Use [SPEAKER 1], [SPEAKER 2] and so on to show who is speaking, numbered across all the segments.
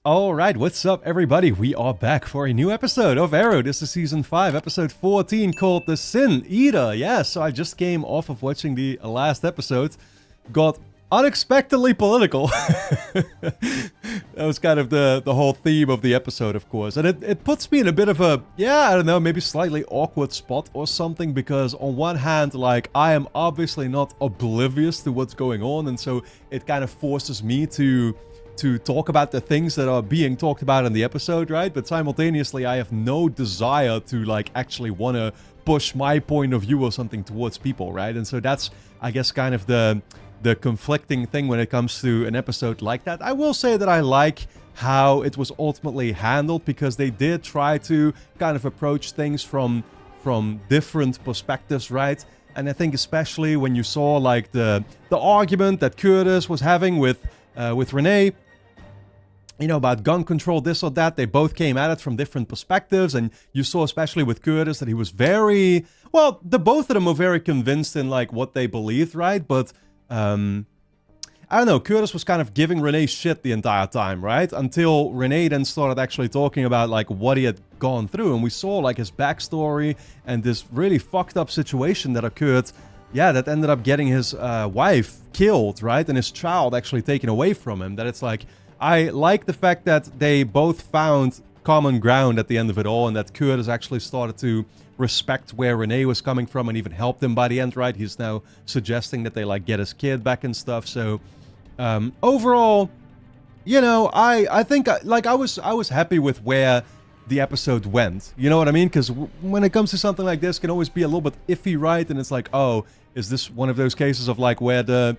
[SPEAKER 1] Alright, what's up everybody? We are back for a new episode of Arrow. This is Season 5, Episode 14, called The Sin Eater. Yeah, so I just came off of watching the last episode. Got unexpectedly political. That was kind of the whole theme of the episode, of course. And it puts me in a bit of a, I don't know, maybe slightly awkward spot or something. Because on one hand, like, I am obviously not oblivious to what's going on. And so it kind of forces me to talk about the things that are being talked about in the episode, right? But simultaneously, I have no desire to, like, actually want to push my point of view or something towards people, right? And so that's, I guess, kind of the conflicting thing when it comes to an episode like that. I will say that I like how it was ultimately handled, because they did try to kind of approach things from different perspectives, right? And I think especially when you saw, like, the argument that Curtis was having with Renee, you know, about gun control, this or that. They both came at it from different perspectives, and you saw especially with Curtis that he was very, well, the both of them were very convinced in, like, what they believed, right? But I don't know, Curtis was kind of giving Renee shit the entire time, right? Until Renee then started actually talking about, like, what he had gone through, and we saw, like, his backstory and this really fucked up situation that occurred, that ended up getting his wife killed, right? And his child actually taken away from him. That it's like, I like the fact that they both found common ground at the end of it all, and that Curtis actually started to respect where Renee was coming from and even helped him by the end, right? He's now suggesting that they, like, get his kid back and stuff. So overall, you know, I think, like, I was happy with where the episode went. You know what I mean? Because when it comes to something like this, it can always be a little bit iffy, right? And it's like, oh, is this one of those cases of, like, where the,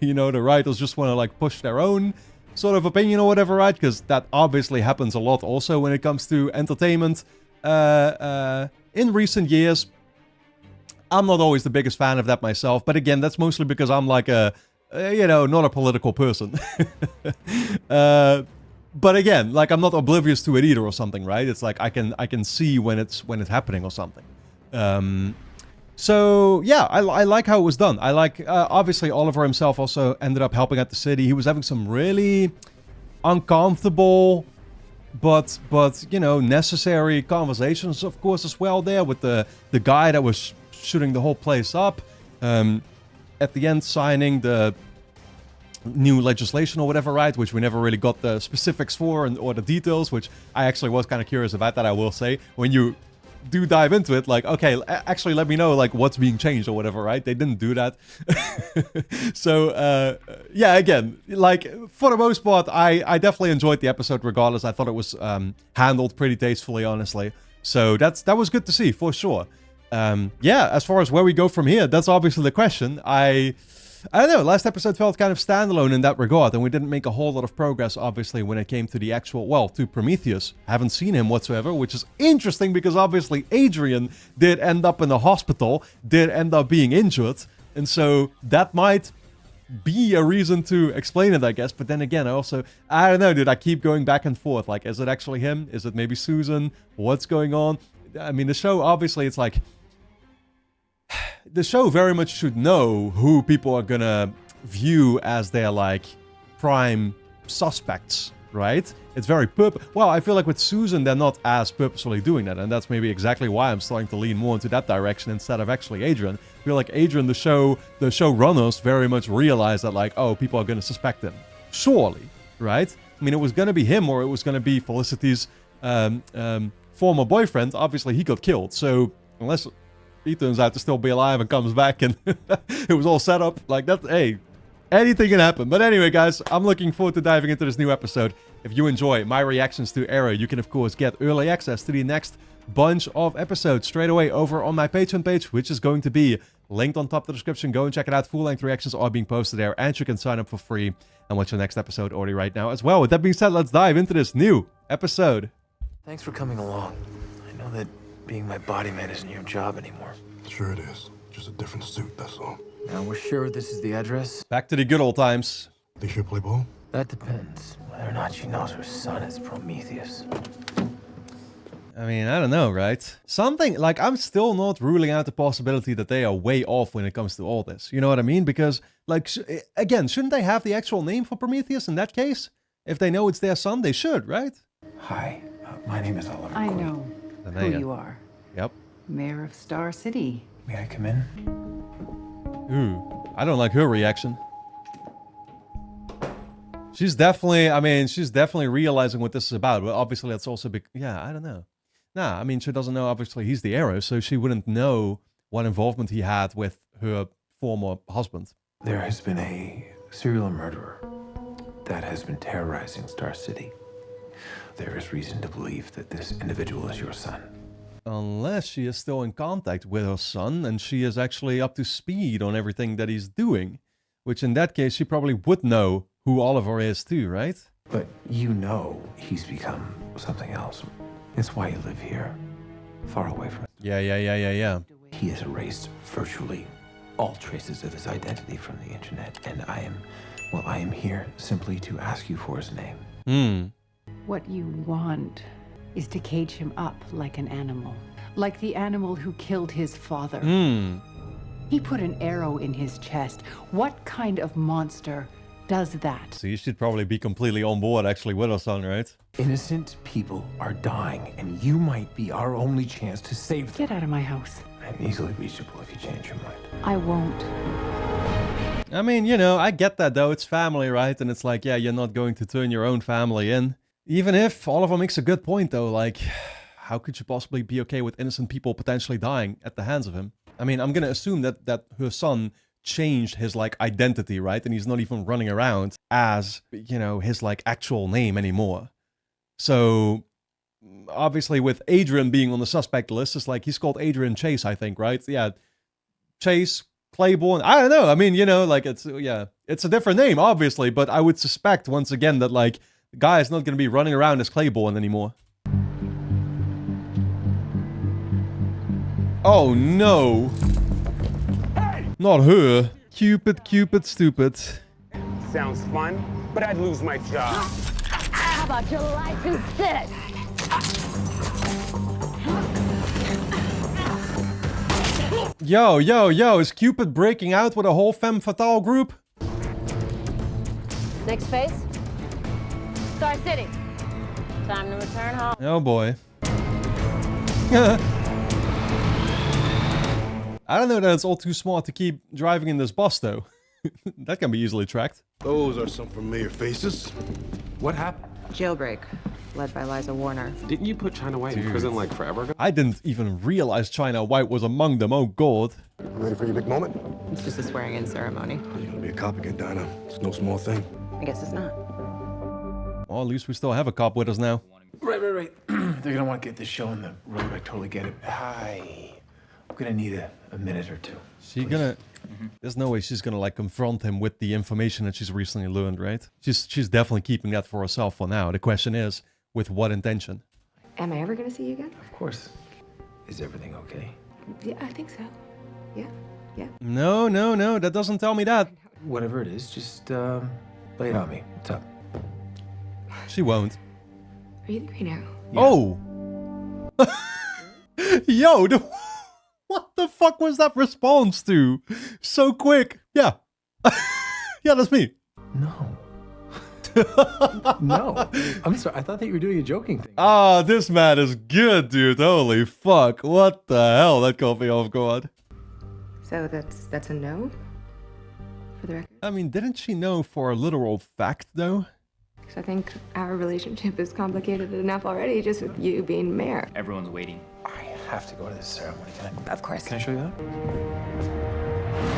[SPEAKER 1] you know, the writers just want to, like, push their own sort of opinion or whatever, right? Because that obviously happens a lot also when it comes to entertainment. In recent years, I'm not always the biggest fan of that myself, but again, that's mostly because I'm like you know, not a political person. But again, like, I'm not oblivious to it either or something, right? It's like I can see when it's happening or something. So yeah, I like how it was done. I like, obviously Oliver himself also ended up helping out the city. He was having some really uncomfortable but you know, necessary conversations, of course, as well there with the guy that was shooting the whole place up. At the end, signing the new legislation or whatever, right? Which we never really got the specifics for or the details, which I actually was kind of curious about that, I will say. When you do dive into it, like, okay, actually let me know, like, what's being changed or whatever, right? They didn't do that. So yeah, again, like, for the most part, I definitely enjoyed the episode regardless. I thought it was handled pretty tastefully, honestly. So that was good to see, for sure. Yeah, as far as where we go from here, that's obviously the question. I don't know, last episode felt kind of standalone in that regard, and we didn't make a whole lot of progress, obviously, when it came to the actual, well, to Prometheus. Haven't seen him whatsoever, which is interesting, because obviously Adrian did end up in the hospital, did end up being injured, and so that might be a reason to explain it, I guess. But then again, I don't know, dude, I keep going back and forth. Like, is it actually him? Is it maybe Susan? What's going on? I mean, the show, obviously, it's like, the show very much should know who people are gonna view as their, like, prime suspects, right? It's very well, I feel like with Susan, they're not as purposefully doing that, and that's maybe exactly why I'm starting to lean more into that direction instead of actually Adrian. I feel like Adrian, the showrunners very much realize that, like, oh, people are gonna suspect him. Surely, right? I mean, it was gonna be him, or it was gonna be Felicity's former boyfriend. Obviously, he got killed, so unless he turns out to still be alive and comes back and it was all set up like that, hey, anything can happen. But anyway, guys, I'm looking forward to diving into this new episode. If you enjoy my reactions to Arrow, you can, of course, get early access to the next bunch of episodes straight away over on my Patreon page, which is going to be linked on top of the description. Go and check it out. Full-length reactions are being posted there, and you can sign up for free and watch the next episode already right now as well. With that being said, let's dive into this new episode.
[SPEAKER 2] Thanks for coming along. I know that being my body man isn't your job anymore.
[SPEAKER 3] Sure it is. Just a different suit, that's all.
[SPEAKER 2] Now, we're sure this is the address?
[SPEAKER 1] Back to the good old times.
[SPEAKER 3] They should play ball?
[SPEAKER 2] That depends. Whether or not she knows her son is Prometheus.
[SPEAKER 1] I mean, I don't know, right? Something, like, I'm still not ruling out the possibility that they are way off when it comes to all this. You know what I mean? Because, like, again, shouldn't they have the actual name for Prometheus in that case? If they know it's their son, they should, right?
[SPEAKER 2] Hi, my name is Oliver.
[SPEAKER 4] I
[SPEAKER 2] Queen.
[SPEAKER 4] know who
[SPEAKER 1] Linnea.
[SPEAKER 4] you are.
[SPEAKER 1] Yep.
[SPEAKER 4] Mayor of Star City.
[SPEAKER 2] May I come in?
[SPEAKER 1] Ooh, I don't like her reaction. She's definitely, I mean, she's definitely realizing what this is about. But obviously, that's also big. Yeah, I don't know. Nah, I mean, she doesn't know. Obviously, he's the arrow, so she wouldn't know what involvement he had with her former husband.
[SPEAKER 2] There has been a serial murderer that has been terrorizing Star City. There is reason to believe that this individual is your son.
[SPEAKER 1] Unless she is still in contact with her son and she is actually up to speed on everything that he's doing. Which in that case, she probably would know who Oliver is too, right?
[SPEAKER 2] But you know he's become something else. It's why you live here, far away from it.
[SPEAKER 1] Yeah.
[SPEAKER 2] He has erased virtually all traces of his identity from the internet, and I am here simply to ask you for his name.
[SPEAKER 4] What you want is to cage him up like an animal. Like the animal who killed his father. He put an arrow in his chest. What kind of monster does that?
[SPEAKER 1] So you should probably be completely on board actually with her son, right?
[SPEAKER 2] Innocent people are dying, and you might be our only chance to save them.
[SPEAKER 4] Get out of my house.
[SPEAKER 2] I'm easily reachable if you change your mind.
[SPEAKER 4] I won't.
[SPEAKER 1] I mean, you know, I get that though. It's family, right? And it's like, yeah, you're not going to turn your own family in. Even if Oliver makes a good point though, like, how could you possibly be okay with innocent people potentially dying at the hands of him? I mean, I'm gonna assume that her son changed his, like, identity, right? And he's not even running around as, you know, his, like, actual name anymore. So, obviously with Adrian being on the suspect list, it's like, he's called Adrian Chase, I think, right? Yeah, Chase, Claiborne, I don't know. I mean, you know, like, it's a different name, obviously, but I would suspect, once again, that, like, the guy is not going to be running around as Claiborne anymore. Oh, no.
[SPEAKER 5] Hey!
[SPEAKER 1] Not her. Cupid, stupid.
[SPEAKER 5] Sounds fun, but I'd lose my job.
[SPEAKER 6] How about your life instead?
[SPEAKER 1] Yo, is Cupid breaking out with a whole femme fatale group?
[SPEAKER 6] Next phase? Star City. Time to return home.
[SPEAKER 1] Oh boy. I don't know that it's all too smart to keep driving in this bus though. That can be easily tracked.
[SPEAKER 3] Those are some familiar faces.
[SPEAKER 2] What happened?
[SPEAKER 7] Jailbreak, led by Liza Warner.
[SPEAKER 8] Didn't you put China White in prison like forever ago?
[SPEAKER 1] I didn't even realize China White was among them, oh god.
[SPEAKER 3] Ready for your big moment?
[SPEAKER 7] It's just a swearing-in ceremony.
[SPEAKER 3] You're gonna be a cop again, Dinah. It's no small thing.
[SPEAKER 7] I guess it's not.
[SPEAKER 1] Well, at least we still have a cop with us now.
[SPEAKER 2] Right. They're gonna want to get this show on the road. I totally get it. I'm gonna need a minute or two.
[SPEAKER 1] She gonna... There's no way she's gonna, like, confront him with the information that she's recently learned, right? She's definitely keeping that for herself for now. The question is, with what intention?
[SPEAKER 9] Am I ever gonna see you again?
[SPEAKER 2] Of course. Is everything okay?
[SPEAKER 9] Yeah, I think so. Yeah.
[SPEAKER 1] No, that doesn't tell me that.
[SPEAKER 2] Whatever it is, just lay it on me. What's up?
[SPEAKER 1] She won't.
[SPEAKER 9] Are you the Green Arrow?
[SPEAKER 1] Oh! Yo, what the fuck was that response to? So quick. Yeah. Yeah, that's me.
[SPEAKER 2] No. No. I'm sorry. I thought that you were doing a joking thing.
[SPEAKER 1] Ah, this man is good, dude. Holy fuck. What the hell? That caught me off guard.
[SPEAKER 9] So that's a no? For the record?
[SPEAKER 1] I mean, didn't she know for a literal fact, though?
[SPEAKER 9] Because I think our relationship is complicated enough already just with you being mayor.
[SPEAKER 10] Everyone's waiting.
[SPEAKER 2] I have to go to this ceremony.
[SPEAKER 9] Of course.
[SPEAKER 2] Can I show you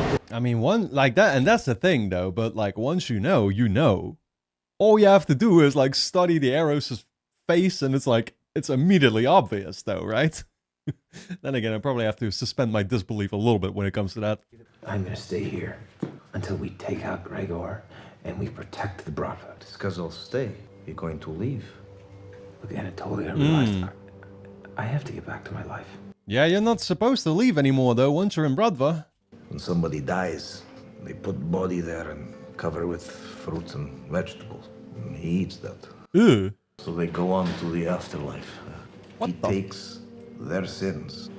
[SPEAKER 2] that?
[SPEAKER 1] I mean, one like that, and that's the thing, though. But like, once you know, you know. All you have to do is like study the Arrow's face, and it's like it's immediately obvious, though, right? Then again, I probably have to suspend my disbelief a little bit when it comes to that.
[SPEAKER 2] I'm gonna stay here until we take out Gregor and we protect the Broadwood.
[SPEAKER 11] Because I'll stay. You're going to leave.
[SPEAKER 2] Look, Anatoly, I realized I have to get back to my life.
[SPEAKER 1] Yeah, you're not supposed to leave anymore, though, once you're in Bradva.
[SPEAKER 11] When somebody dies, they put body there and cover it with fruits and vegetables. And he eats that.
[SPEAKER 1] Ew.
[SPEAKER 11] So they go on to the afterlife.
[SPEAKER 1] What
[SPEAKER 11] he
[SPEAKER 1] the
[SPEAKER 11] takes their sins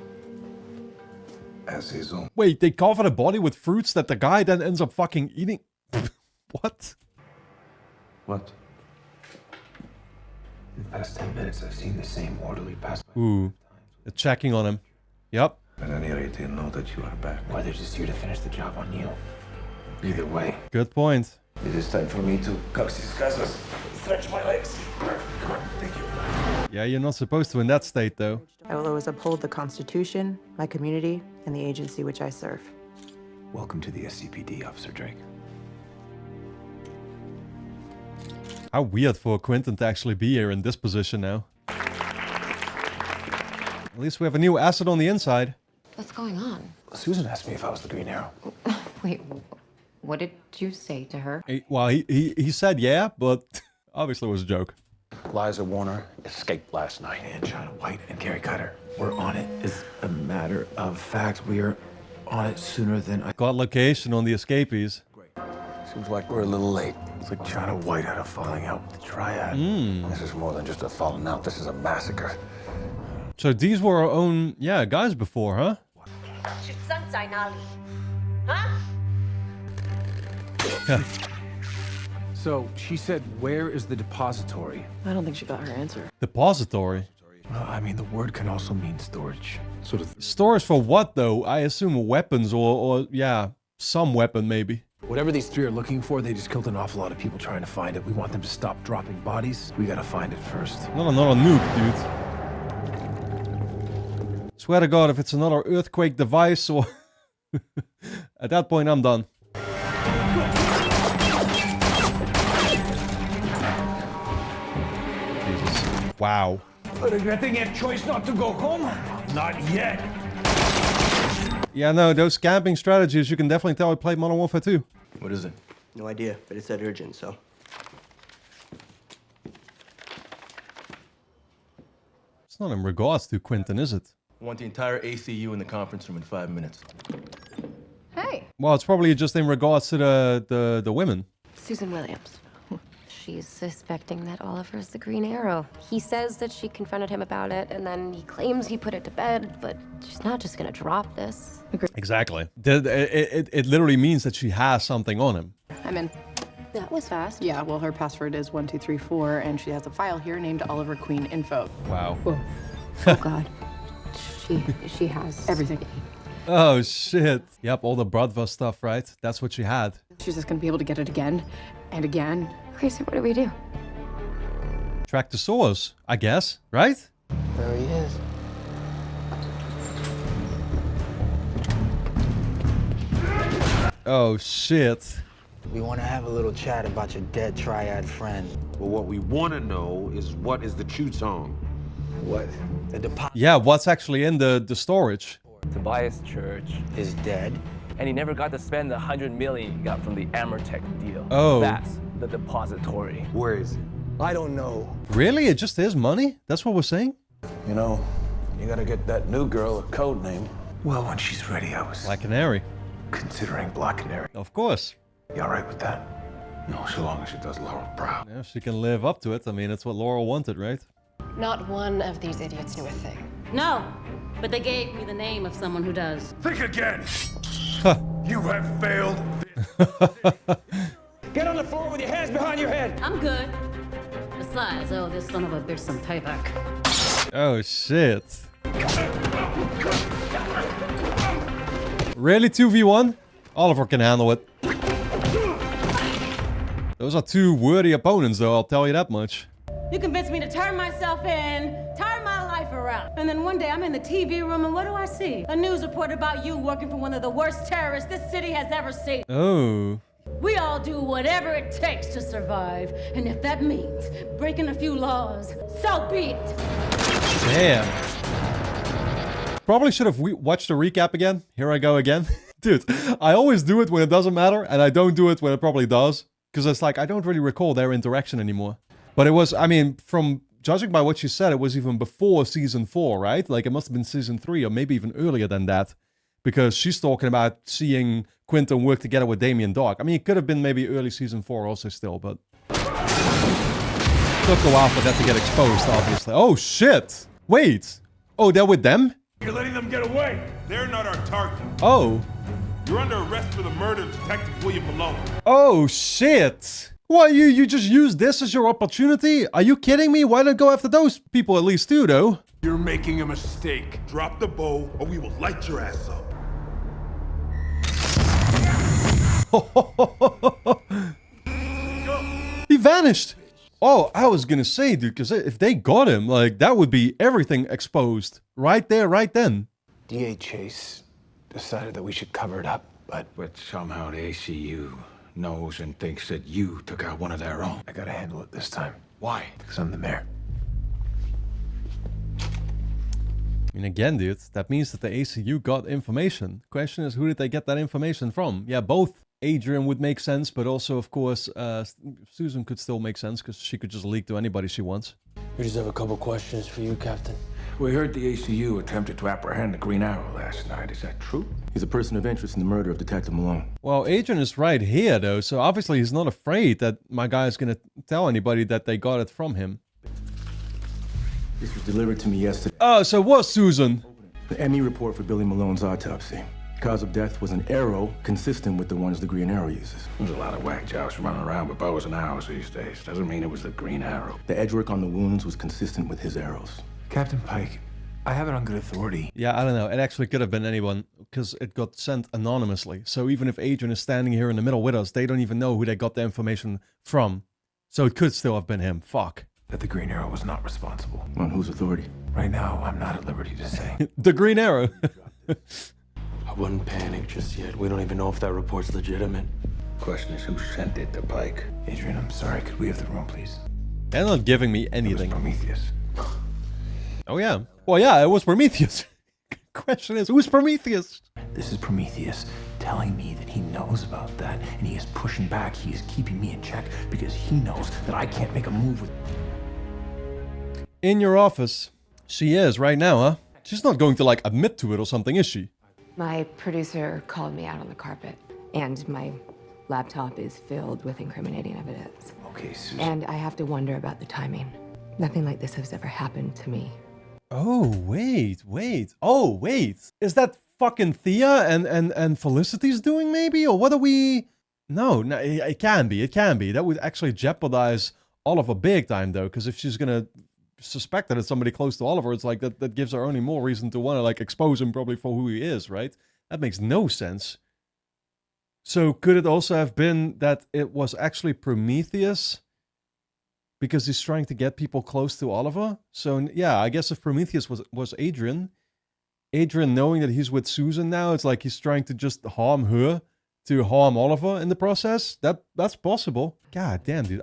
[SPEAKER 11] as his own.
[SPEAKER 1] Wait, they cover the body with fruits that the guy then ends up fucking eating? What?
[SPEAKER 11] What?
[SPEAKER 2] Past 10 minutes, I've seen the same orderly pass by.
[SPEAKER 1] Ooh. They're checking on him. Yep.
[SPEAKER 11] At any rate, they know that you are back.
[SPEAKER 2] Or they're just here to finish the job on you. Either way,
[SPEAKER 1] Good point.
[SPEAKER 11] It is time for me to coax these casas. Stretch my legs. Come on, thank you.
[SPEAKER 1] Yeah, you're not supposed to in that state, though.
[SPEAKER 7] I will always uphold the Constitution, my community, and the agency which I serve.
[SPEAKER 2] Welcome to the SCPD, Officer Drake.
[SPEAKER 1] How weird for Quentin to actually be here in this position now. At least we have a new asset on the inside.
[SPEAKER 6] What's going on?
[SPEAKER 2] Susan asked me if I was the Green Arrow.
[SPEAKER 4] Wait, what did you say to her?
[SPEAKER 1] Well, he said yeah, but obviously it was a joke.
[SPEAKER 2] Liza Warner escaped last night. And China White and Gary Cutter. We're on it. As a matter of fact, we are on it sooner than I...
[SPEAKER 1] Got location on the escapees.
[SPEAKER 2] Seems like we're a little late. It's like China White had a falling out with the Triad.
[SPEAKER 11] This is more than just a falling out. This is a massacre.
[SPEAKER 1] So these were our own, yeah, guys before, huh?
[SPEAKER 6] Huh?
[SPEAKER 2] So, she said, where is the depository?
[SPEAKER 7] I don't think she got her answer.
[SPEAKER 1] Depository.
[SPEAKER 2] Well, I mean, the word can also mean storage. Sort of...
[SPEAKER 1] Stores for what, though? I assume weapons or yeah, some weapon maybe.
[SPEAKER 2] Whatever these three are looking for, they just killed an awful lot of people trying to find it. We want them to stop dropping bodies. We gotta find it first.
[SPEAKER 1] Not another nuke, dude. Swear to God, if it's another earthquake device or... At that point, I'm done. Jesus. Wow.
[SPEAKER 11] Regretting your choice not to go home? Not yet.
[SPEAKER 1] Yeah, no, those camping strategies, you can definitely tell I played Modern Warfare 2.
[SPEAKER 11] What is it?
[SPEAKER 10] No idea, but it said urgent, so.
[SPEAKER 1] It's not in regards to Quentin, is it?
[SPEAKER 10] I want the entire ACU in the conference room in 5 minutes.
[SPEAKER 6] Hey.
[SPEAKER 1] Well, it's probably just in regards to the women.
[SPEAKER 6] Susan Williams. She's suspecting that Oliver's the Green Arrow. He says that she confronted him about it, and then he claims he put it to bed, but she's not just gonna drop this.
[SPEAKER 1] Exactly. It literally means that she has something on him.
[SPEAKER 12] I'm in.
[SPEAKER 6] That was fast.
[SPEAKER 12] Yeah, well, her password is 1234, and she has a file here named Oliver Queen Info.
[SPEAKER 1] Wow.
[SPEAKER 12] Whoa.
[SPEAKER 6] Oh, God. She has
[SPEAKER 12] everything.
[SPEAKER 1] Oh, shit. Yep, all the Bradva stuff, right? That's what she had.
[SPEAKER 12] She's just gonna be able to get it again and again.
[SPEAKER 6] Okay, so what do we do?
[SPEAKER 1] Track the source, I guess, right?
[SPEAKER 10] There he is.
[SPEAKER 1] Oh, shit.
[SPEAKER 11] We want to have a little chat about your dead Triad friend.
[SPEAKER 8] Well, what we want to know is what is the true song?
[SPEAKER 11] What? The deposit
[SPEAKER 1] Yeah, what's actually in the storage?
[SPEAKER 13] Tobias Church
[SPEAKER 11] is dead.
[SPEAKER 13] and he never got to spend the $100 million he got from the Amertech deal.
[SPEAKER 1] Oh.
[SPEAKER 13] That's the depository.
[SPEAKER 8] Where is it?
[SPEAKER 10] I don't know.
[SPEAKER 1] Really? It just is money? That's what we're saying?
[SPEAKER 11] You know, you gotta get that new girl a code name. Well, when she's ready, I was
[SPEAKER 1] Black Canary.
[SPEAKER 11] considering Black Canary.
[SPEAKER 1] Of course.
[SPEAKER 11] You all right with that? No, so long as she does Laurel proud.
[SPEAKER 1] Yeah, she can live up to it. I mean, that's what Laurel wanted, right?
[SPEAKER 14] Not one of these idiots knew a thing.
[SPEAKER 15] No, but they gave me the name of someone who does.
[SPEAKER 11] Think again! You have failed.
[SPEAKER 10] Get on the floor with your hands behind your head.
[SPEAKER 15] I'm good. Besides, oh, this son of a bitch some payback.
[SPEAKER 1] Oh, shit. Really, 2v1? Oliver can handle it. Those are two worthy opponents, though, I'll tell you that much.
[SPEAKER 15] You convinced me to turn myself in, turn my life around. And then one day I'm in the TV room and what do I see? A news report about you working for one of the worst terrorists this city has ever seen.
[SPEAKER 1] Oh.
[SPEAKER 15] We all do whatever it takes to survive. And if that means breaking a few laws, so be it.
[SPEAKER 1] Damn. Probably should have watched the recap again. Here I go again. Dude, I always do it when it doesn't matter, and I don't do it when it probably does. Because it's like, I don't really recall their interaction anymore. But it was, I mean, from judging by what you said, it was even before season 4, right? Like, it must have been season 3, or maybe even earlier than that. Because she's talking about seeing Quentin work together with Damien Dark. I mean, it could have been maybe early season 4 also still, but... It took a while for that to get exposed, obviously. Oh, shit! Wait! Oh, they're with them?
[SPEAKER 16] You're letting them get away. They're not our target.
[SPEAKER 1] Oh.
[SPEAKER 16] You're under arrest for the murder of Detective William Malone.
[SPEAKER 1] Oh, shit! What, you just use this as your opportunity? Are you kidding me? Why not go after those people at least too, though?
[SPEAKER 16] You're making a mistake. Drop the bow or we will light your ass up.
[SPEAKER 1] He vanished. Oh, I was gonna say, dude, because if they got him, like, that would be everything exposed. Right there, right then.
[SPEAKER 2] DA Chase decided that we should cover it up, but
[SPEAKER 11] somehow the ACU knows and thinks that you took out one of their own.
[SPEAKER 2] I gotta handle it this time.
[SPEAKER 11] Why?
[SPEAKER 2] Because I'm the mayor.
[SPEAKER 1] I mean, again, dude, that means that the ACU got information. Question is, who did they get that information from? Yeah, both Adrian would make sense, but also, of course, Susan could still make sense because she could just leak to anybody she wants.
[SPEAKER 10] We just have a couple questions for you, Captain.
[SPEAKER 11] We heard the ACU attempted to apprehend the Green Arrow last night. Is that true?
[SPEAKER 10] He's a person of interest in the murder of Detective Malone.
[SPEAKER 1] Well, Adrian is right here, though, so obviously he's not afraid that my guy is going to tell anybody that they got it from him.
[SPEAKER 10] This was delivered to me yesterday.
[SPEAKER 1] Oh, so it was Susan.
[SPEAKER 10] The ME report for Billy Malone's autopsy. Cause of death was an arrow consistent with the ones the Green Arrow uses.
[SPEAKER 11] There's a lot of whack jobs running around with bows and arrows these days. Doesn't mean it was the Green Arrow.
[SPEAKER 10] The edgework on the wounds was consistent with his arrows.
[SPEAKER 2] Captain Pike, I have it on good authority.
[SPEAKER 1] Yeah, I don't know. It actually could have been anyone because it got sent anonymously. So even if Adrian is standing here in the middle with us, they don't even know who they got the information from. So it could still have been him. Fuck.
[SPEAKER 2] That the Green Arrow was not responsible.
[SPEAKER 10] On whose authority?
[SPEAKER 2] Right now, I'm not at liberty to say.
[SPEAKER 1] The Green Arrow.
[SPEAKER 10] I wouldn't panic just yet. We don't even know if that report's legitimate.
[SPEAKER 11] Question is, who sent it to Pike?
[SPEAKER 2] Adrian, I'm sorry. Could we have the room, please?
[SPEAKER 1] They're not giving me anything.
[SPEAKER 2] It was Prometheus.
[SPEAKER 1] Oh, yeah. Well, yeah, it was Prometheus. Question is, who's Prometheus?
[SPEAKER 2] This is Prometheus telling me that he knows about that, and he is pushing back. He is keeping me in check because he knows that I can't make a move with...
[SPEAKER 1] In your office. She is right now, huh? She's not going to, like, admit to it or something, is she?
[SPEAKER 9] My producer called me out on the carpet, and my laptop is filled with incriminating evidence.
[SPEAKER 2] Okay, Susan.
[SPEAKER 9] And I have to wonder about the timing. Nothing like this has ever happened to me.
[SPEAKER 1] Oh, wait. Oh, wait. Is that fucking Thea and Felicity's doing, maybe? Or what are we... No, it can be. That would actually jeopardize Oliver big time, though, because if she's gonna suspect that it's somebody close to Oliver, it's like that gives her only more reason to want to, like, expose him probably for who he is, right? That makes no sense. So could it also have been that it was actually Prometheus because he's trying to get people close to Oliver? So yeah, I guess if Prometheus was Adrian knowing that he's with Susan now, it's like he's trying to just harm her to harm Oliver in the process. That's possible. God damn, dude.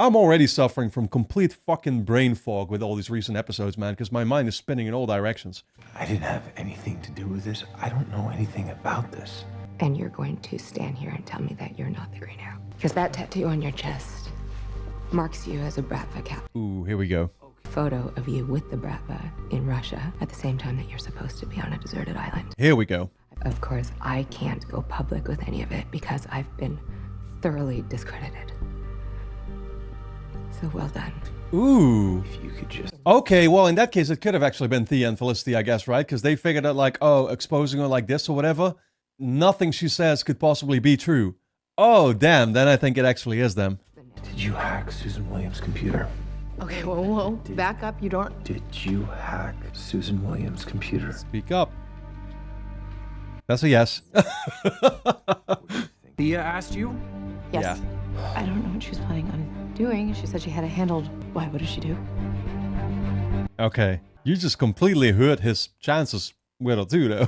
[SPEAKER 1] I'm already suffering from complete fucking brain fog with all these recent episodes, man, because my mind is spinning in all directions.
[SPEAKER 2] I didn't have anything to do with this. I don't know anything about this.
[SPEAKER 9] And you're going to stand here and tell me that you're not the Green Arrow. Because that tattoo on your chest marks you as a Bratva cap.
[SPEAKER 1] Ooh, here we go.
[SPEAKER 9] Photo of you with the Bratva in Russia at the same time that you're supposed to be on a deserted island.
[SPEAKER 1] Here we go.
[SPEAKER 9] Of course, I can't go public with any of it because I've been thoroughly discredited. So well done.
[SPEAKER 1] Ooh.
[SPEAKER 2] If you could just...
[SPEAKER 1] Okay, well, in that case, it could have actually been Thea and Felicity, I guess, right? Because they figured out, like, oh, exposing her like this or whatever, nothing she says could possibly be true. Oh, damn, then I think it actually is them.
[SPEAKER 2] Did you hack Susan Williams' computer?
[SPEAKER 12] Okay, whoa. Back up, you don't...
[SPEAKER 2] Did you hack Susan Williams' computer?
[SPEAKER 1] Speak up. That's a yes.
[SPEAKER 2] Thea asked you?
[SPEAKER 12] Yes.
[SPEAKER 1] Yeah.
[SPEAKER 12] I don't know what she's planning on doing. She said she had it handled. Why? What did she do?
[SPEAKER 1] Okay. You just completely hurt his chances with her too, though.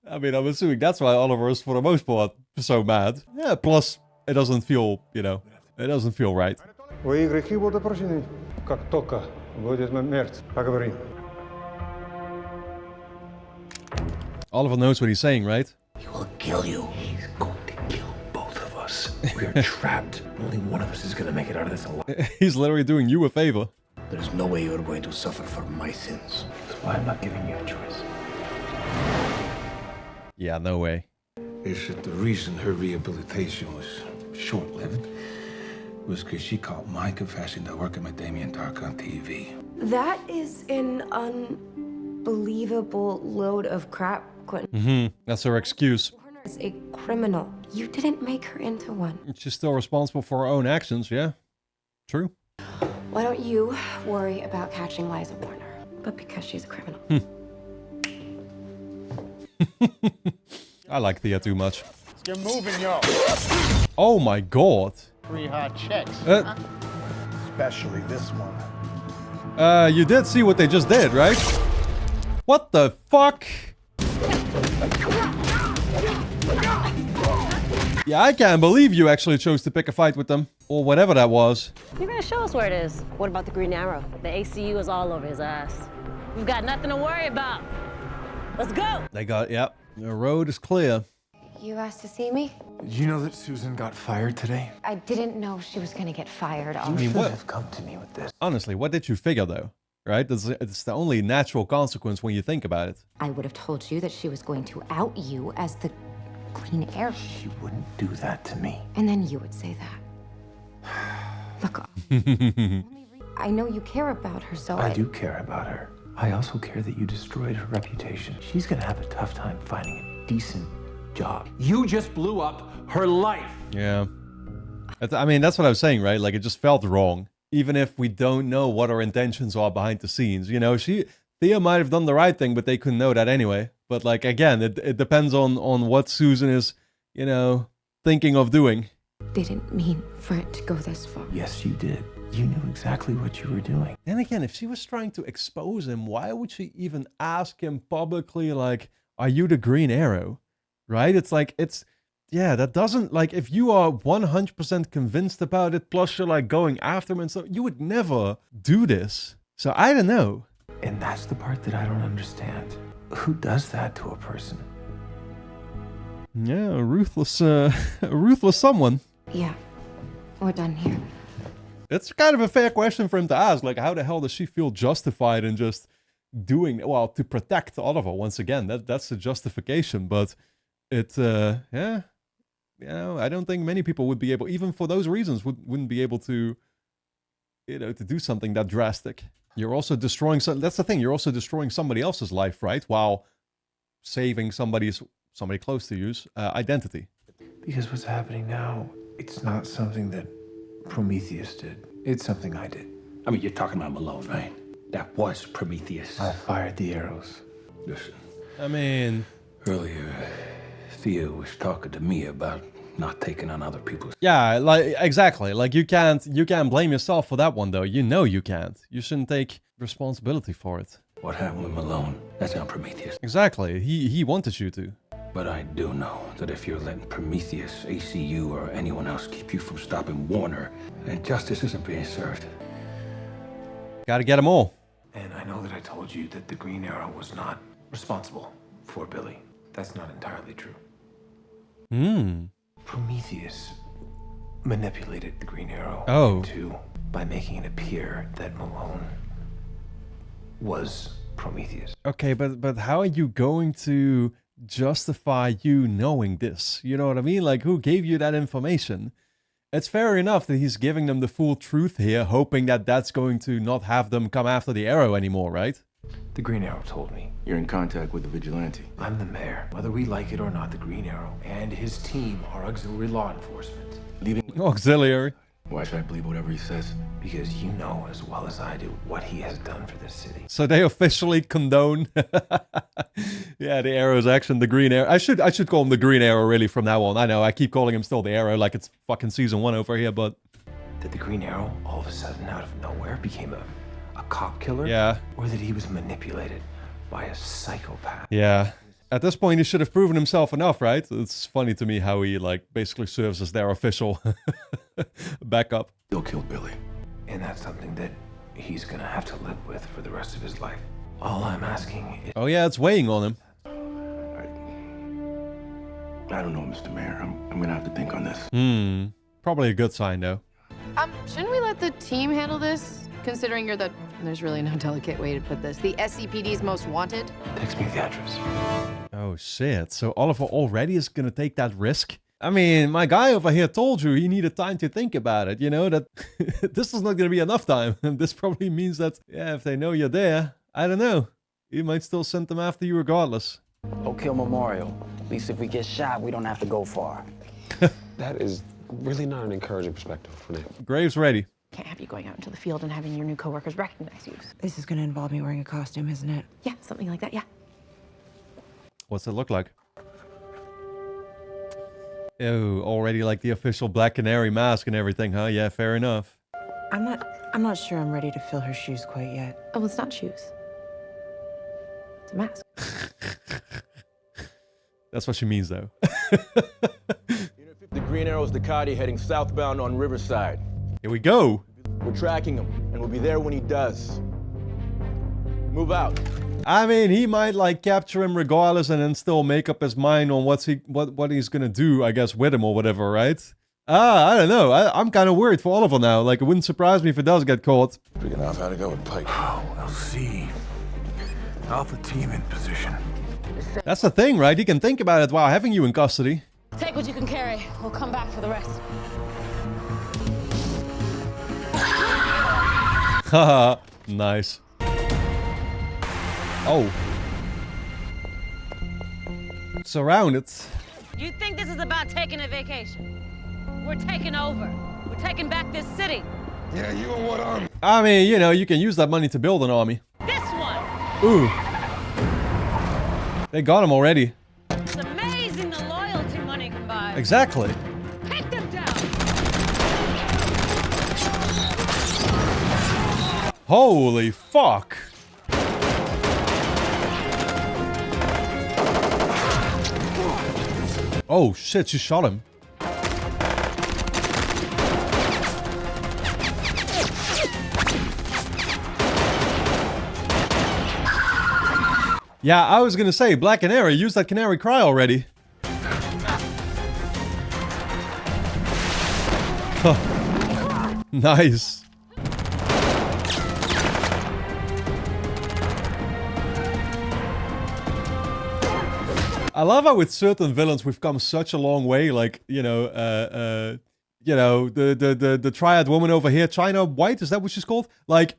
[SPEAKER 1] I mean, I'm assuming that's why Oliver is, for the most part, so mad. Yeah, plus, it doesn't feel, it doesn't feel right.
[SPEAKER 17] Твои грехи будут прощены, как только будет смерть. Поговорим.
[SPEAKER 1] Oliver knows what he's saying, right?
[SPEAKER 2] He will kill you. He's going to kill both of us. We are trapped. Only one of us is going to make it out of this alive.
[SPEAKER 1] He's literally doing you a favor.
[SPEAKER 11] There's no way you're going to suffer for my sins.
[SPEAKER 2] That's why I'm not giving you a choice.
[SPEAKER 1] Yeah, no way.
[SPEAKER 11] Is it the reason her rehabilitation was short-lived? Was because she caught my confession to working with Damien Dark on TV.
[SPEAKER 9] That is an unbelievable load of crap, Quentin.
[SPEAKER 1] That's her excuse.
[SPEAKER 6] is a criminal. You didn't make her into one.
[SPEAKER 1] She's still responsible for her own actions, yeah. True.
[SPEAKER 6] Why don't you worry about catching Liza Warner? But because she's a criminal.
[SPEAKER 1] I like Thea too much.
[SPEAKER 18] You're moving, yo.
[SPEAKER 1] Oh my god.
[SPEAKER 18] 3 hot checks. Especially this one.
[SPEAKER 1] You did see what they just did, right? What the fuck? Yeah, I can't believe you actually chose to pick a fight with them. Or whatever that was.
[SPEAKER 19] You're gonna show us where it is. What about the Green Arrow? The ACU is all over his ass. We've got nothing to worry about. Let's go!
[SPEAKER 1] They got, yep. The road is clear.
[SPEAKER 6] You asked to see me?
[SPEAKER 2] Did you know that Susan got fired today?
[SPEAKER 6] I didn't know she was gonna get fired.
[SPEAKER 2] You should have come to me with this.
[SPEAKER 1] Honestly, what did you figure though? Right? It's the only natural consequence when you think about it.
[SPEAKER 6] I would have told you that she was going to out you as the Green Arrow.
[SPEAKER 2] She wouldn't do that to me.
[SPEAKER 6] And then you would say that. Look, I know you care about her, so
[SPEAKER 2] I do care about her. I also care that you destroyed her reputation. She's gonna have a tough time finding a decent job.
[SPEAKER 8] You just blew up her life.
[SPEAKER 1] Yeah. I mean, that's what I was saying, right? Like, it just felt wrong. Even if we don't know what her intentions are behind the scenes. You know, Thea might have done the right thing, but they couldn't know that anyway. But, like, again, it depends on what Susan is, you know, thinking of doing.
[SPEAKER 6] Didn't mean for it to go this far.
[SPEAKER 2] Yes, you did. You knew exactly what you were doing.
[SPEAKER 1] And again, if she was trying to expose him, why would she even ask him publicly, like, are you the Green Arrow? Right? It's like, yeah, that doesn't, like, if you are 100% convinced about it, plus you're, like, going after him and stuff, you would never do this. So, I don't know.
[SPEAKER 2] And that's the part that I don't understand. Who does that to a person?
[SPEAKER 1] Yeah, a ruthless someone.
[SPEAKER 6] Yeah, we're done here.
[SPEAKER 1] It's kind of a fair question for him to ask. Like, how the hell does she feel justified in just doing, well, to protect Oliver? Once again, that's the justification. But it, yeah, you know, I don't think many people would be able, even for those reasons, wouldn't be able to, you know, to do something that drastic. You're also destroying that's the thing. You're also destroying somebody else's life, right? While saving somebody close to you's identity.
[SPEAKER 2] Because what's happening now, it's not something that Prometheus did. It's something I did.
[SPEAKER 11] I mean, you're talking about Malone, right? That was Prometheus.
[SPEAKER 2] I fired the arrows.
[SPEAKER 11] Listen.
[SPEAKER 1] I mean...
[SPEAKER 11] Earlier, Thea was talking to me about not taking on other people's...
[SPEAKER 1] Yeah, like, exactly. Like, you can't blame yourself for that one, though. You know you can't. You shouldn't take responsibility for it.
[SPEAKER 11] What happened with Malone? That's not Prometheus.
[SPEAKER 1] Exactly. He wanted you to.
[SPEAKER 11] But I do know that if you're letting Prometheus, ACU, or anyone else keep you from stopping Warner, then justice isn't being served.
[SPEAKER 1] Gotta get them all.
[SPEAKER 2] And I know that I told you that the Green Arrow was not responsible for Billy. That's not entirely true. Prometheus manipulated the Green Arrow by making it appear that Malone was Prometheus.
[SPEAKER 1] Okay, but how are you going to justify you knowing this? You know what I mean? Like, who gave you that information? It's fair enough that he's giving them the full truth here, hoping that that's going to not have them come after the Arrow anymore, right?
[SPEAKER 2] The Green Arrow told me.
[SPEAKER 10] You're in contact with the vigilante.
[SPEAKER 2] I'm the mayor. Whether we like it or not, the Green Arrow and his team are auxiliary law enforcement.
[SPEAKER 1] Auxiliary.
[SPEAKER 10] Why should I believe whatever he says?
[SPEAKER 2] Because you know as well as I do what he has done for this city.
[SPEAKER 1] So they officially condone yeah, the Arrow's action, the Green Arrow. I should call him the Green Arrow really from now on. I know, I keep calling him still the Arrow like it's fucking season 1 over here, but...
[SPEAKER 2] That the Green Arrow, all of a sudden, out of nowhere, became a cop killer?
[SPEAKER 1] Yeah.
[SPEAKER 2] Or that he was manipulated by a psychopath?
[SPEAKER 1] Yeah. At this point, he should have proven himself enough, right? It's funny to me how he, like, basically serves as their official backup.
[SPEAKER 10] They'll kill Billy.
[SPEAKER 2] And that's something that he's gonna have to live with for the rest of his life. All I'm asking is...
[SPEAKER 1] Oh yeah, it's weighing on him.
[SPEAKER 10] I don't know, Mr. Mayor. I'm gonna have to think on this.
[SPEAKER 1] Probably a good sign, though.
[SPEAKER 12] Shouldn't we let the team handle this? Considering you're the... There's really no delicate way to put this. The SCPD's most wanted?
[SPEAKER 2] Text me the address.
[SPEAKER 1] Oh shit, so Oliver already is gonna take that risk? I mean, my guy over here told you he needed time to think about it, you know, that this is not gonna be enough time. And this probably means that, yeah, if they know you're there, I don't know. He might still send them after you regardless.
[SPEAKER 13] Oak Hill Memorial.
[SPEAKER 20] At least if we get shot, we don't have to go far.
[SPEAKER 5] That is really not an encouraging perspective for me.
[SPEAKER 1] Graves ready.
[SPEAKER 21] Can't have you going out into the field and having your new coworkers recognize you.
[SPEAKER 7] This is gonna involve me wearing a costume, isn't it?
[SPEAKER 21] Yeah, something like that, yeah.
[SPEAKER 1] What's it look like? Oh, already like the official Black Canary mask and everything, huh? Yeah, fair enough.
[SPEAKER 7] I'm not sure I'm ready to fill her shoes quite yet.
[SPEAKER 21] Oh, well, it's not shoes. It's a mask.
[SPEAKER 1] That's what she means, though.
[SPEAKER 10] The Green Arrow's Ducati heading southbound on Riverside.
[SPEAKER 1] Here we go.
[SPEAKER 10] We're tracking him, and we'll be there when he does. Move out.
[SPEAKER 1] I mean, he might like capture him regardless and then still make up his mind on what he's gonna do, I guess, with him or whatever, right? I don't know. I'm kind of worried for Oliver now. Like, it wouldn't surprise me if it does get caught.
[SPEAKER 3] Figuring out how to go with Pike. Oh, we'll see. Alpha team in position.
[SPEAKER 1] That's the thing, right? He can think about it while having you in custody.
[SPEAKER 21] Take what you can carry. We'll come back for the rest.
[SPEAKER 1] Haha, nice. Oh. Surrounded.
[SPEAKER 19] You think this is about taking a vacation? We're taking over. We're taking back this city.
[SPEAKER 3] Yeah, you and what army?
[SPEAKER 1] I mean, you know, you can use that money to build an army.
[SPEAKER 19] This one.
[SPEAKER 1] Ooh. They got him already.
[SPEAKER 19] It's amazing the loyalty money can buy.
[SPEAKER 1] Exactly.
[SPEAKER 19] Take them down.
[SPEAKER 1] Holy fuck. Oh shit, she shot him. Yeah, I was gonna say, Black Canary, use that canary cry already. Huh. Nice. I love how with certain villains we've come such a long way. Like, you know, the triad woman over here, China White, is that what she's called? Like,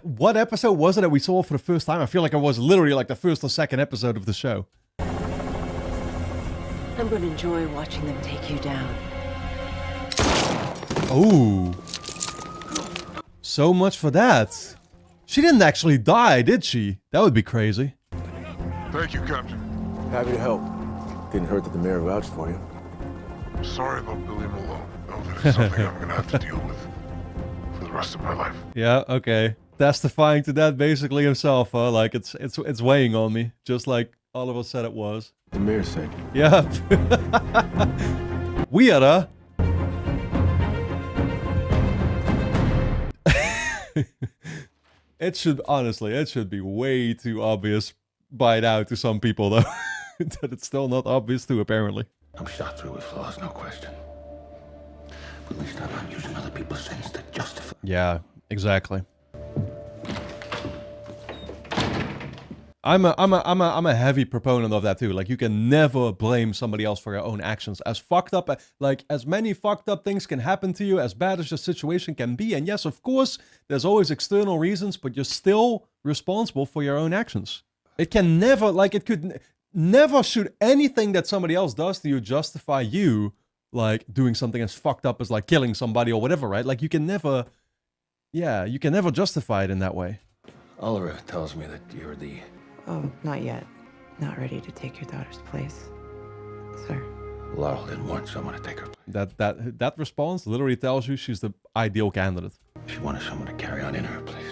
[SPEAKER 1] what episode was it that we saw for the first time? I feel like it was literally like the first or second episode of the show.
[SPEAKER 22] I'm going to enjoy watching them take you down.
[SPEAKER 1] Oh. So much for that. She didn't actually die, did she? That would be crazy.
[SPEAKER 3] Thank you, Captain.
[SPEAKER 10] Happy to help. Didn't hurt that the mayor vouched for you.
[SPEAKER 3] Sorry about Billy Malone. Know that it's something I'm gonna have to deal with for the rest of my life.
[SPEAKER 1] Yeah, okay. Testifying to that basically himself, huh? Like, it's weighing on me, just like Oliver said it was.
[SPEAKER 10] The mayor said.
[SPEAKER 1] Yeah. Weirder. It should be way too obvious by now to some people, though. That it's still not obvious too, apparently.
[SPEAKER 11] I'm shot through with flaws, no question. But at least I'm not using other people's sins to justify.
[SPEAKER 1] Yeah, exactly. I'm a heavy proponent of that too. Like, you can never blame somebody else for your own actions. As fucked up, like, as many fucked up things can happen to you, as bad as your situation can be. And yes, of course, there's always external reasons, but you're still responsible for your own actions. It can never, like, it could never should anything that somebody else does to you justify you, like, doing something as fucked up as, like, killing somebody or whatever, right? Like, you can never, yeah, you can never justify it in that way.
[SPEAKER 11] Oliver tells me that you're the...
[SPEAKER 7] Oh, not yet. Not ready to take your daughter's place, sir.
[SPEAKER 11] Laurel didn't want someone to take her place.
[SPEAKER 1] That response literally tells you she's the ideal candidate.
[SPEAKER 11] She wanted someone to carry on in her place.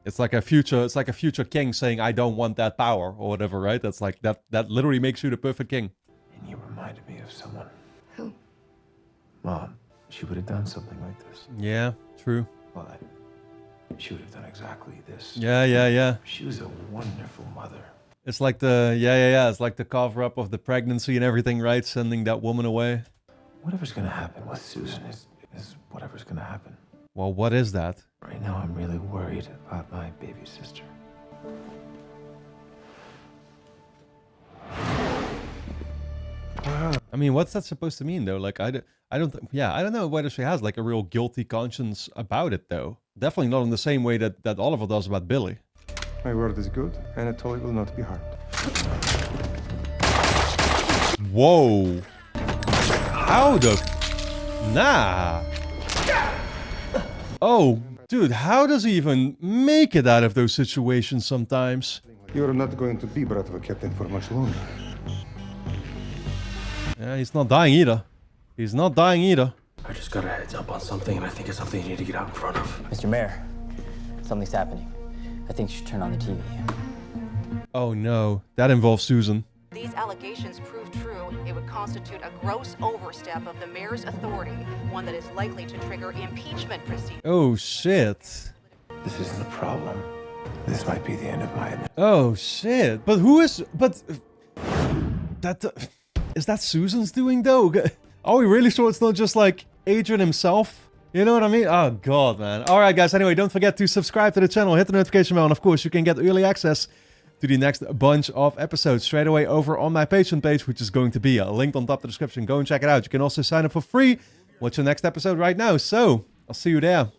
[SPEAKER 1] It's like a future king saying, "I don't want that power," or whatever, right? That's like that literally makes you the perfect king.
[SPEAKER 2] And you reminded me of someone.
[SPEAKER 6] Who?
[SPEAKER 2] Mom. She would have done something like this.
[SPEAKER 1] Yeah, true.
[SPEAKER 2] But she would have done exactly this.
[SPEAKER 1] Yeah.
[SPEAKER 2] She was a wonderful mother.
[SPEAKER 1] It's like the it's like the cover up of the pregnancy and everything, right? Sending that woman away.
[SPEAKER 2] Whatever's gonna happen with Susan is whatever's gonna happen.
[SPEAKER 1] Well, what is that?
[SPEAKER 2] Right now, I'm really worried about my baby sister.
[SPEAKER 1] I mean, what's that supposed to mean, though? Like, I don't know whether she has, like, a real guilty conscience about it, though. Definitely not in the same way that Oliver does about Billy.
[SPEAKER 17] My word is good, and Anatoly will not be harmed.
[SPEAKER 1] Whoa. How the... Nah. Oh, dude, how does he even make it out of those situations sometimes?
[SPEAKER 17] You are not going to be Bratva captain for much longer.
[SPEAKER 1] Yeah, he's not dying either. He's not dying either.
[SPEAKER 4] I just got a heads up on something, and I think it's something you need to get out in front of. Mr. Mayor, something's happening. I think you should turn on the TV.
[SPEAKER 1] Oh no, that involves Susan.
[SPEAKER 14] These allegations prove true, it would constitute a gross overstep of the mayor's authority, one that is likely to trigger impeachment proceedings.
[SPEAKER 1] Oh shit.
[SPEAKER 2] This isn't a problem. This might be the end of my...
[SPEAKER 1] Oh shit. But who is... But... That... Is that Susan's doing though? Are we really sure it's not just like Adrian himself? You know what I mean? Oh god, man. Alright guys, anyway, don't forget to subscribe to the channel, hit the notification bell, and of course you can get early access to the next bunch of episodes straight away over on my Patreon page, which is going to be linked on top of the description. Go and check it out. You can also sign up for free. Watch the next episode right now. So, I'll see you there.